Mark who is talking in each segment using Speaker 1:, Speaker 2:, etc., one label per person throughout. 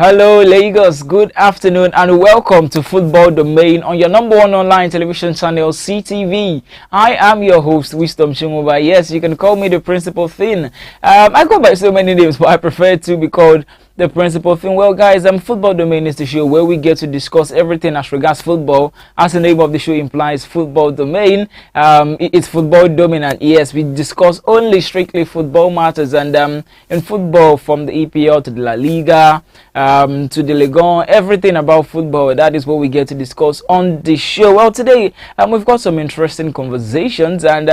Speaker 1: Hello Lagos, good afternoon and welcome to Football Domain on your number one online television channel CTV. I am your host Wisdom Chimoba. Yes, you can call me the principal thing. I go by so many names, but I prefer to be called the principal thing. Well guys, Football Domain is the show where we get to discuss everything as regards football. As the name of the show implies, Football Domain. It's football dominant. Yes, we discuss only strictly football matters, and in football, from the EPL to the La Liga, to the Ligue, everything about football, that is what we get to discuss on the show. Well, today we've got some interesting conversations, and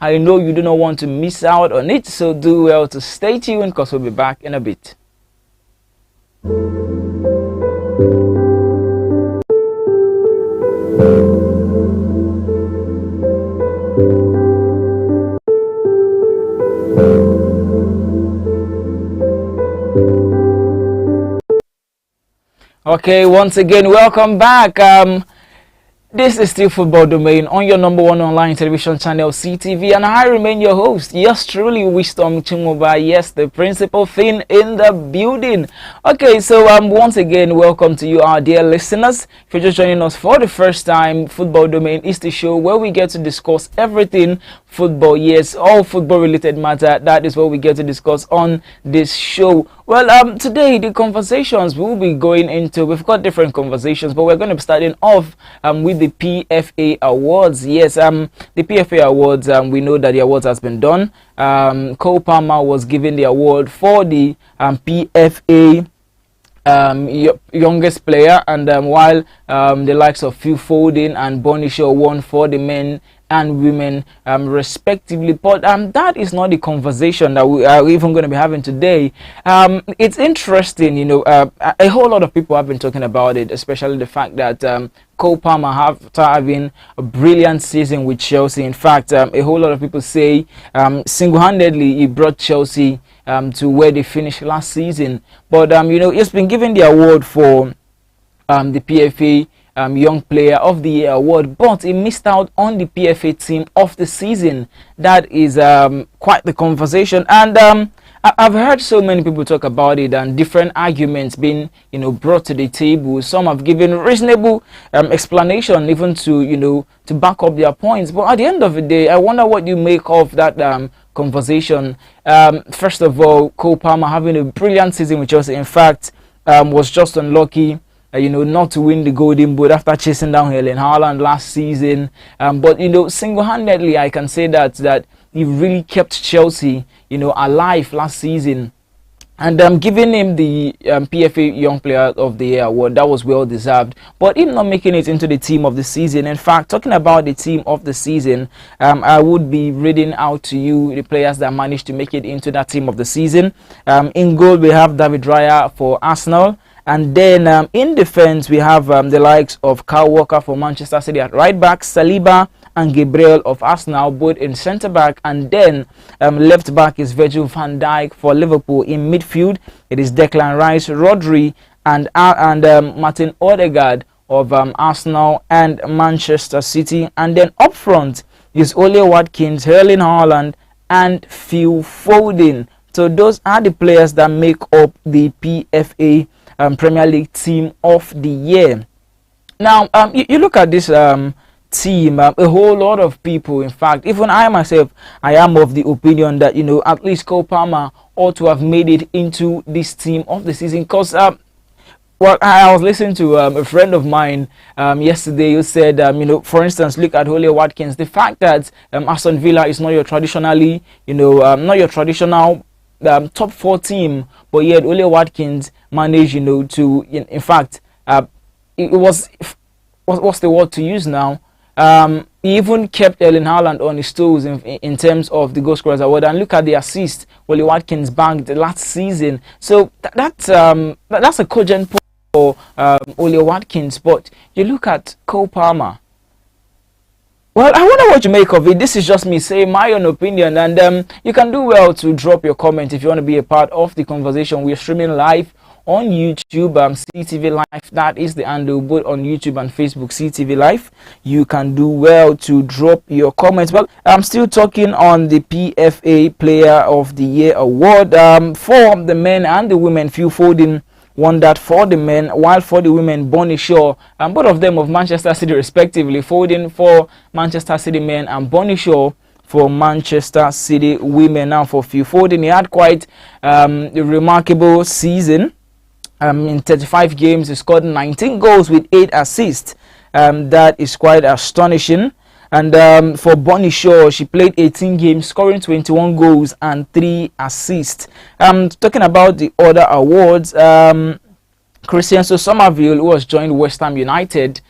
Speaker 1: I know you do not want to miss out on it, so do well to stay tuned because we'll be back in a bit. Okay, once again, welcome back. This is still Football Domain on your number one online television channel CTV, and I remain your host, yes truly, Wisdom Chimoba. Yes, the principal thing in the building. Okay, so once again, welcome to you, our dear listeners. If you're just joining us for the first time, Football Domain is the show where we get to discuss everything football. Yes, all football related matter, that is what we get to discuss on this show. Well, today the conversations we'll be going into, we've got different conversations, but we're going to be starting off with the PFA Awards. Yes, the PFA Awards, we know that the awards has been done. Cole Palmer was given the award for the PFA youngest player, and while the likes of Phil Foden and Bonnie Shaw won for the men and women respectively. But that is not the conversation that we are even going to be having today. It's interesting, you know, a whole lot of people have been talking about it, especially the fact that Cole Palmer, after having a brilliant season with Chelsea, in fact, a whole lot of people say single-handedly he brought Chelsea to where they finished last season. But you know, he's been given the award for the PFA Young Player of the Year award, but he missed out on the PFA Team of the season. That is quite the conversation, and I've heard so many people talk about it, and different arguments being, you know, brought to the table. Some have given reasonable explanation, even to to back up their points. But at the end of the day, I wonder what you make of that conversation. First of all, Cole Palmer having a brilliant season with Chelsea. In fact, was just unlucky, not to win the Golden Boot after chasing down Erling Haaland last season. But single-handedly, I can say that he really kept Chelsea, alive last season. And giving him the PFA Young Player of the Year award, that was well deserved. But him not making it into the team of the season. In fact, talking about the team of the season, I would be reading out to you the players that managed to make it into that team of the season. In goal, we have David Raya for Arsenal. And then in defense, we have the likes of Kyle Walker for Manchester City at right back, Saliba and Gabriel of Arsenal, both in centre back, and then left back is Virgil van Dijk for Liverpool. In midfield, it is Declan Rice, Rodri, and Martin Odegaard of Arsenal and Manchester City. And then up front is Ole Watkins, Erling Haaland, and Phil Foden. So those are the players that make up the PFA Premier League Team of the Year. Now, you look at this team, a whole lot of people, in fact, even I myself, I am of the opinion that, at least Cole Palmer ought to have made it into this team of the season. Because, well, I was listening to a friend of mine yesterday who said, for instance, look at Ole Watkins. The fact that Aston Villa is not your traditionally, not your traditional top 4 team, but yet Ole Watkins managed, to, in fact, it was, what's the word to use now? He even kept Erling Haaland on his toes in terms of the goal scorers award. And look at the assist Ole Watkins bagged last season. So that's a cogent point for Ole Watkins. But you look at Cole Palmer. Well, I wonder what you make of it. This is just me saying my own opinion, and you can do well to drop your comment if you want to be a part of the conversation. We're streaming live on YouTube, CTV Live. That is the handle, both on YouTube and Facebook, CTV Live. You can do well to drop your comments. Well, I'm still talking on the PFA Player of the Year award for the men and the women. Phil Foden won that for the men, while for the women, Bonnie Shaw, and both of them of Manchester City respectively, Foden for Manchester City men and Bonnie Shaw for Manchester City women. Now for Phil Foden, he had quite a remarkable season. In 35 games, he scored 19 goals with 8 assists. That is quite astonishing. And for Bonnie Shaw, she played 18 games, scoring 21 goals and 3 assists. Talking about the other awards, Christian Somerville, who has joined West Ham United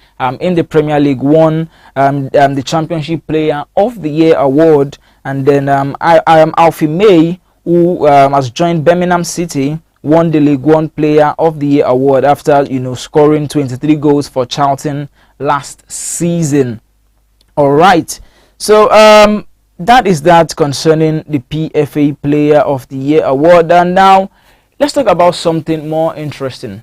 Speaker 1: in the Premier League, won the Championship Player of the Year award. And then I am Alfie May, who has joined Birmingham City, won the League One Player of the Year award after scoring 23 goals for Charlton last season. All right, so that is that concerning the PFA Player of the Year award. And now let's talk about something more interesting,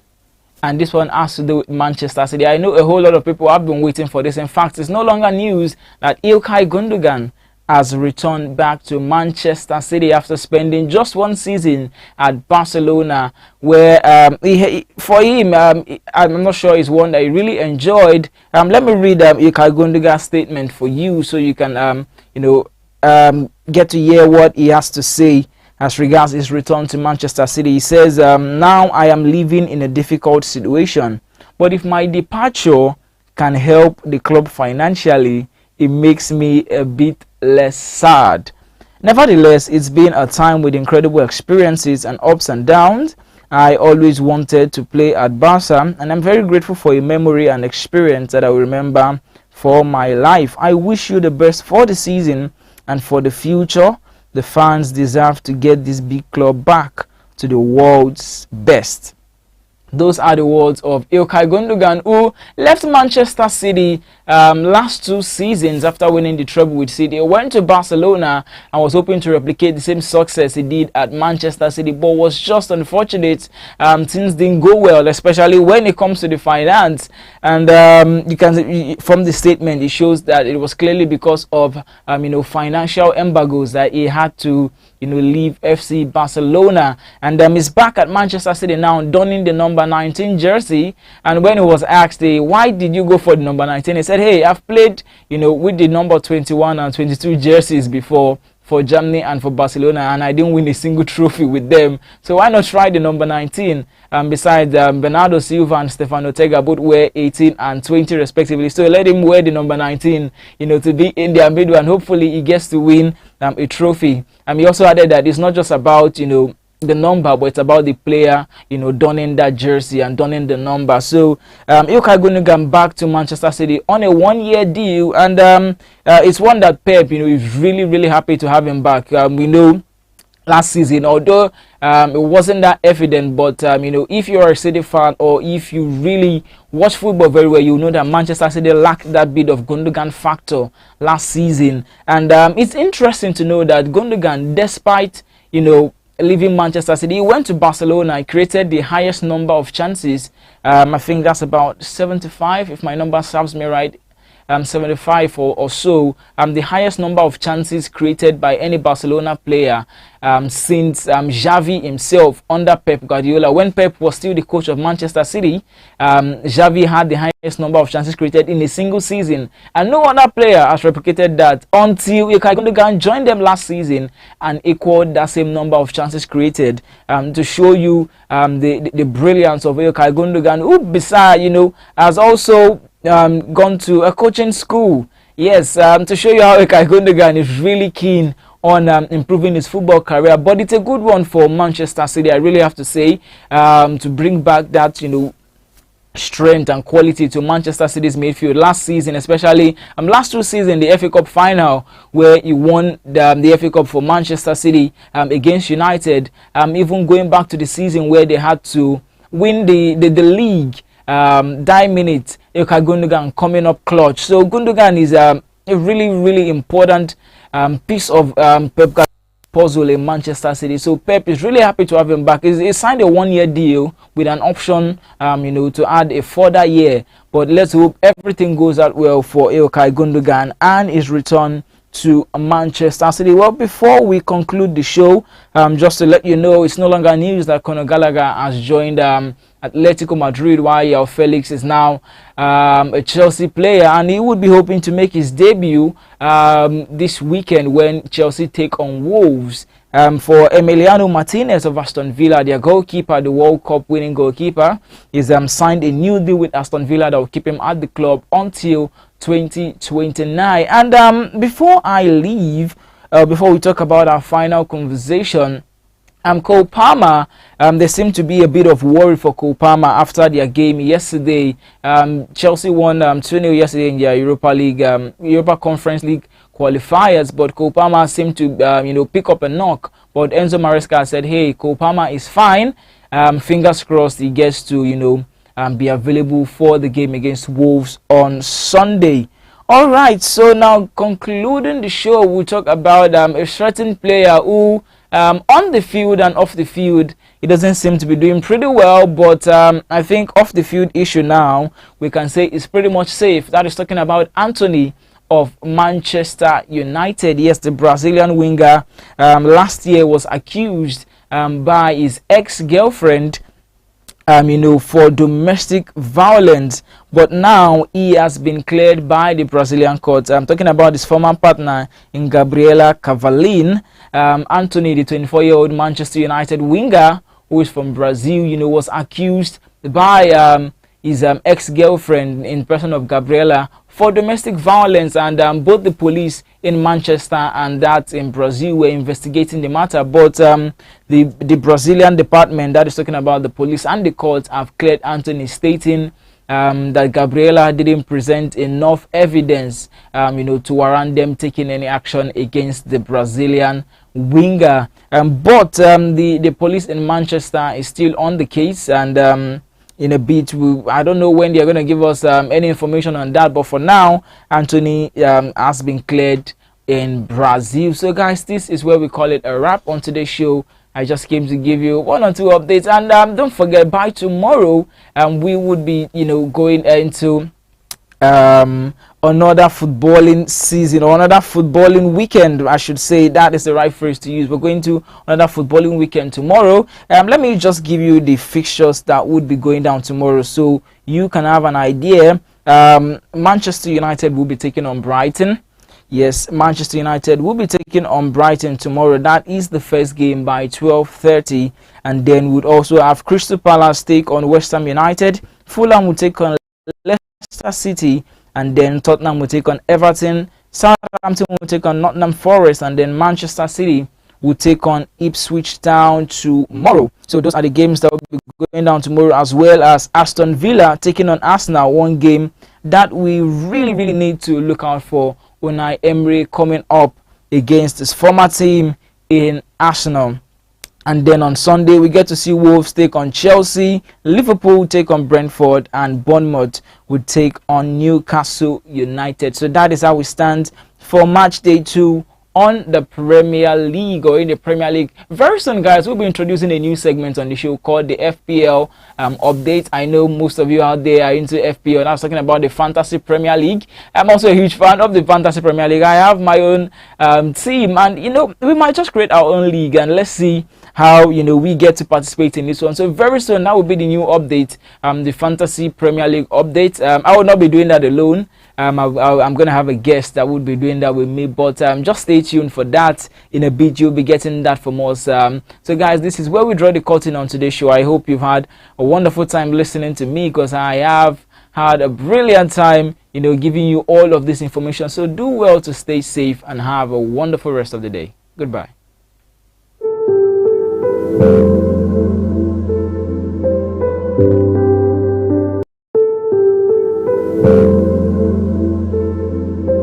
Speaker 1: and this one has to do with Manchester City. I know a whole lot of people have been waiting for this. In fact, it's no longer news that Ilkay Gundogan has returned back to Manchester City after spending just one season at Barcelona, where for him, I'm not sure it's one that he really enjoyed. Let me read Ilkay Gundogan's statement for you, so you can get to hear what he has to say as regards his return to Manchester City. He says, "Now I am living in a difficult situation, but if my departure can help the club financially, it makes me a bit less sad. Nevertheless, it's been a time with incredible experiences and ups and downs. I always wanted to play at Barca, and I'm very grateful for a memory and experience that I will remember for my life. I wish you the best for the season and for the future. The fans deserve to get this big club back to the world's best." Those are the words of Ilkay Gundogan, who left Manchester City last 2 seasons after winning the treble with City. He went to Barcelona and was hoping to replicate the same success he did at Manchester City, but was just unfortunate. Things didn't go well, especially when it comes to the finance. And you can, from the statement, it shows that it was clearly because of financial embargoes that he had to leave FC Barcelona. And he's back at Manchester City now, donning the number 19 jersey. And when he was asked, why did you go for the number 19, he said, "Hey, I've played with the number 21 and 22 jerseys before for Germany and for Barcelona, and I didn't win a single trophy with them, so why not try the number 19? Besides, Bernardo Silva and Stefan Ortega both wear 18 and 20 respectively, so let him wear the number 19 to be in their middle, and hopefully he gets to win a trophy." He also added that it's not just about the number, but it's about the player donning that jersey and donning the number. So Ilkay Gundogan back to Manchester City on a 1-year deal, and it's one that Pep is really happy to have him back. We know last season, although it wasn't that evident, but if you're a City fan, or if you really watch football very well, you know that Manchester City lacked that bit of Gundogan factor last season. And it's interesting to know that Gundogan, despite leaving Manchester City, he went to Barcelona. He created the highest number of chances. I think that's about 75, if my number serves me right. 75 or so, the highest number of chances created by any Barcelona player since Xavi himself under Pep Guardiola. When Pep was still the coach of Manchester City, Xavi had the highest number of chances created in a single season, and no other player has replicated that until Ilkay Gundogan joined them last season and equaled that same number of chances created. To show you the brilliance of Ilkay Gundogan, who besides has also gone to a coaching school. Yes, to show you how Ilkay Gundogan is really keen on improving his football career. But it's a good one for Manchester City, I really have to say, to bring back that strength and quality to Manchester City's midfield. Last season, especially last 2 seasons, the FA Cup final, where he won the FA Cup for Manchester City against United, even going back to the season where they had to win the league, dying minute, Ilkay Gundogan coming up clutch. So Gundogan is a really important piece of Pep puzzle in Manchester City. So Pep is really happy to have him back. He signed a 1-year deal with an option to add a further year. But let's hope everything goes out well for Ilkay Gundogan and his return to Manchester City. Well, before we conclude the show, just to let you know, it's no longer news that Conor Gallagher has joined Atletico Madrid, while Joao Felix is now a Chelsea player, and he would be hoping to make his debut this weekend when Chelsea take on Wolves. For Emiliano Martinez of Aston Villa, their goalkeeper, the World Cup winning goalkeeper, is signed a new deal with Aston Villa that will keep him at the club until 2029. And before I leave, before we talk about our final conversation, Cole Palmer, there seemed to be a bit of worry for Cole Palmer after their game yesterday. Chelsea won 2-0 yesterday in their Europa Conference League qualifiers, but Cole Palmer seemed to pick up a knock. But Enzo Maresca said, hey, Cole Palmer is fine. Fingers crossed he gets to be available for the game against Wolves on Sunday. All right, so now concluding the show, we'll talk about a certain player who on the field and off the field, he doesn't seem to be doing pretty well, but I think off the field issue now, we can say it's pretty much safe. That is talking about Anthony of Manchester United. Yes, the Brazilian winger last year was accused by his ex-girlfriend for domestic violence, but now he has been cleared by the Brazilian court. I'm talking about his former partner in Gabriela Cavallin. Anthony, the 24-year-old Manchester United winger who is from Brazil, was accused by his ex-girlfriend in person of Gabriela for domestic violence, and both the police in Manchester and that in Brazil were investigating the matter, but the Brazilian department, that is talking about the police and the court, have cleared Anthony, stating that Gabriela didn't present enough evidence to warrant them taking any action against the Brazilian winger. But the police in Manchester is still on the case, and in a bit, I don't know when they're going to give us any information on that, but for now, Anthony has been cleared in Brazil. So guys, this is where we call it a wrap on today's show. I just came to give you 1 or 2 updates, and don't forget, by tomorrow we would be going into another footballing season, or another footballing weekend, I should say. That is the right phrase to use. We're going to another footballing weekend tomorrow. Let me just give you the fixtures that would be going down tomorrow so you can have an idea. Manchester United will be taking on Brighton. Yes, Manchester United will be taking on Brighton tomorrow. That is the first game by 12:30, and then we'd also have Crystal Palace take on West Ham United. Fulham will take on Leicester City, and then Tottenham will take on Everton. Southampton will take on Nottingham Forest, and then Manchester City will take on Ipswich Town tomorrow. So those are the games that will be going down tomorrow, as well as Aston Villa taking on Arsenal, one game that we really need to look out for. Unai Emery coming up against his former team in Arsenal. And then on Sunday, we get to see Wolves take on Chelsea, Liverpool take on Brentford, and Bournemouth would take on Newcastle United. So that is how we stand for match day 2 on the Premier League, or in the Premier League. Very soon, guys, we'll be introducing a new segment on the show called the FPL update. I know most of you out there are into FPL. I was talking about the Fantasy Premier League. I'm also a huge fan of the Fantasy Premier League. I have my own team, and we might just create our own league, and let's see how we get to participate in this one. So very soon, that will be the new update, the Fantasy Premier League update. I will not be doing that alone. I'm going to have a guest that would be doing that with me, but just stay tuned for that. In a bit, you'll be getting that from us. So guys, this is where we draw the curtain on today's show. I hope you've had a wonderful time listening to me, because I have had a brilliant time giving you all of this information. So do well to stay safe and have a wonderful rest of the day. Goodbye.